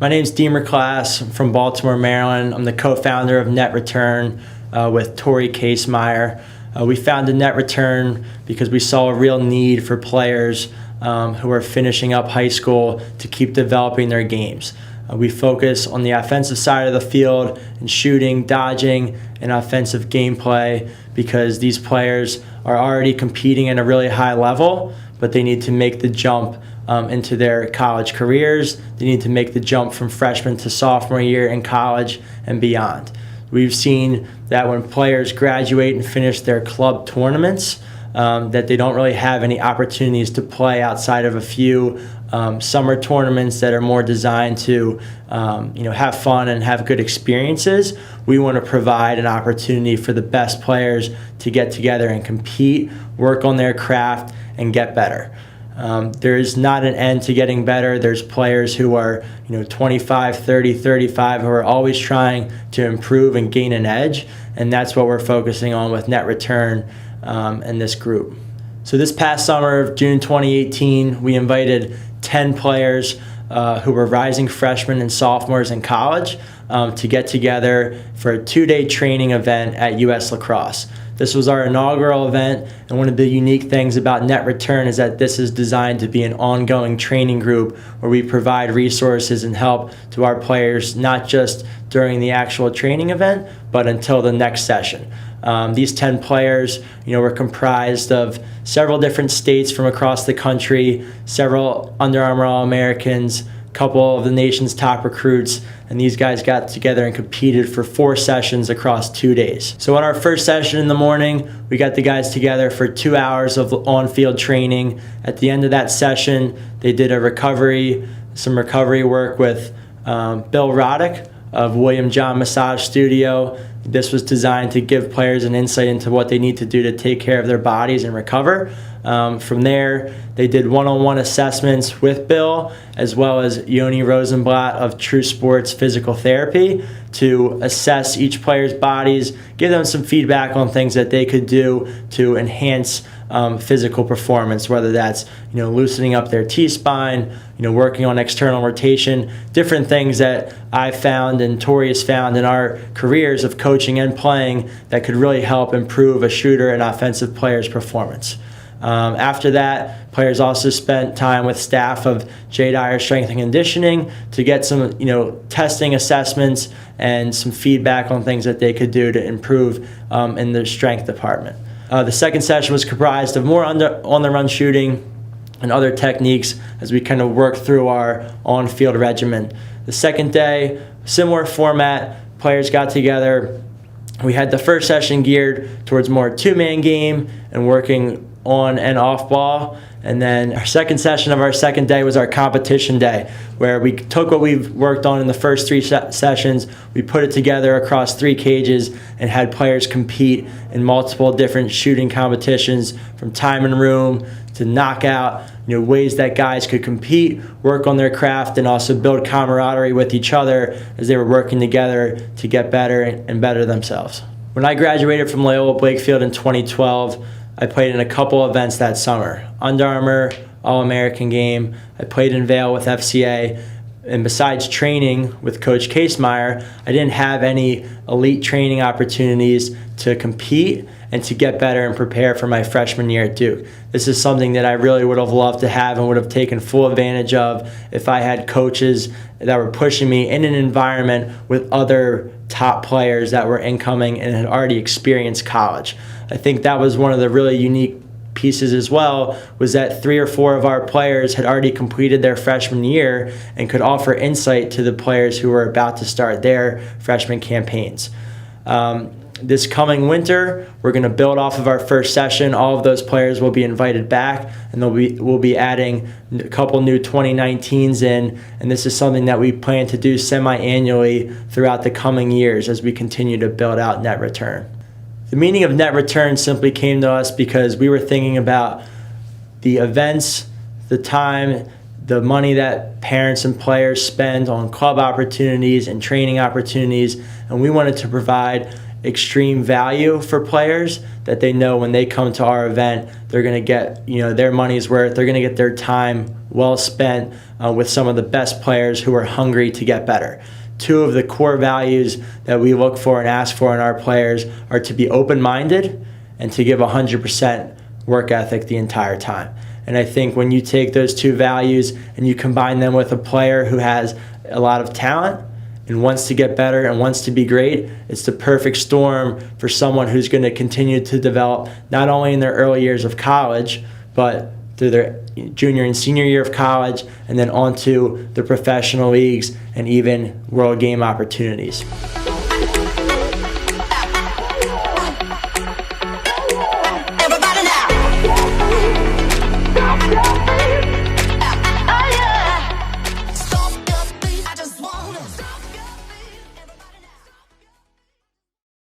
My name's Deemer I'm from Baltimore, Maryland. I'm the co-founder of Net Return with Torre Kasemeyer. We founded Net Return because we saw a real need for players who are finishing up high school to keep developing their games. We focus on the offensive side of the field and shooting, dodging, and offensive gameplay because these players are already competing at a really high level, but they need to make the jump into their college careers. They need to make the jump from freshman to sophomore year in college and beyond. We've seen that when players graduate and finish their club tournaments, that they don't really have any opportunities to play outside of a few summer tournaments that are more designed to have fun and have good experiences. We want to provide an opportunity for the best players to get together and compete, work on their craft, and get better. There is not an end to getting better. There's players who are 25, 30, 35 who are always trying to improve and gain an edge, and that's what we're focusing on with Net Return and this group. So this past summer of June 2018, we invited 10 players who were rising freshmen and sophomores in college to get together for a 2-day training event at US Lacrosse. This was our inaugural event, and one of the unique things about Net Return is that this is designed to be an ongoing training group where we provide resources and help to our players, not just during the actual training event, but until the next session. These 10 players, were comprised of several different states from across the country, several Under Armour All-Americans, a couple of the nation's top recruits, and these guys got together and competed for 4 sessions across 2 days. So on our first session in the morning, we got the guys together for 2 hours of on-field training. At the end of that session, they did some recovery work with Bill Roddick of William John Massage Studio. This was designed to give players an insight into what they need to do to take care of their bodies and recover. From there, they did one-on-one assessments with Bill, as well as Yoni Rosenblatt of True Sports Physical Therapy, to assess each player's bodies, give them some feedback on things that they could do to enhance physical performance, whether that's loosening up their T-spine, working on external rotation, different things that I found and Torre has found in our careers of coaching and playing that could really help improve a shooter and offensive player's performance. After that, players also spent time with staff of J. Dyer Strength and Conditioning to get some testing assessments and some feedback on things that they could do to improve in their strength department. The second session was comprised of more on-the-run shooting and other techniques as we kind of worked through our on-field regimen. The second day, similar format, players got together. We had the first session geared towards more two-man game and working on and off ball. And then our second session of our second day was our competition day, where we took what we've worked on in the first 3 sessions, we put it together across 3 cages and had players compete in multiple different shooting competitions, from time and room to knockout, ways that guys could compete, work on their craft, and also build camaraderie with each other as they were working together to get better and better themselves. When I graduated from Loyola Blakefield in 2012, I played in a couple events that summer. Under Armour, All-American game. I played in Vail with FCA. And besides training with Coach Kasemeyer, I didn't have any elite training opportunities to compete and to get better and prepare for my freshman year at Duke. This is something that I really would have loved to have and would have taken full advantage of if I had coaches that were pushing me in an environment with other top players that were incoming and had already experienced college. I think that was one of the really unique pieces as well, was that 3 or 4 of our players had already completed their freshman year and could offer insight to the players who were about to start their freshman campaigns. This coming winter, we're going to build off of our first session. All of those players will be invited back, and we'll be adding a couple new 2019s in, and this is something that we plan to do semi-annually throughout the coming years as we continue to build out Net Return. The meaning of Net Return simply came to us because we were thinking about the events, the time, the money that parents and players spend on club opportunities and training opportunities, and we wanted to provide extreme value for players, that they know when they come to our event, they're going to get their money's worth. They're going to get their time well spent with some of the best players who are hungry to get better. Two of the core values that we look for and ask for in our players are to be open-minded and to give 100% work ethic the entire time. And I think when you take those two values and you combine them with a player who has a lot of talent and wants to get better and wants to be great, it's the perfect storm for someone who's going to continue to develop not only in their early years of college, but through their junior and senior year of college, and then onto the professional leagues and even world game opportunities.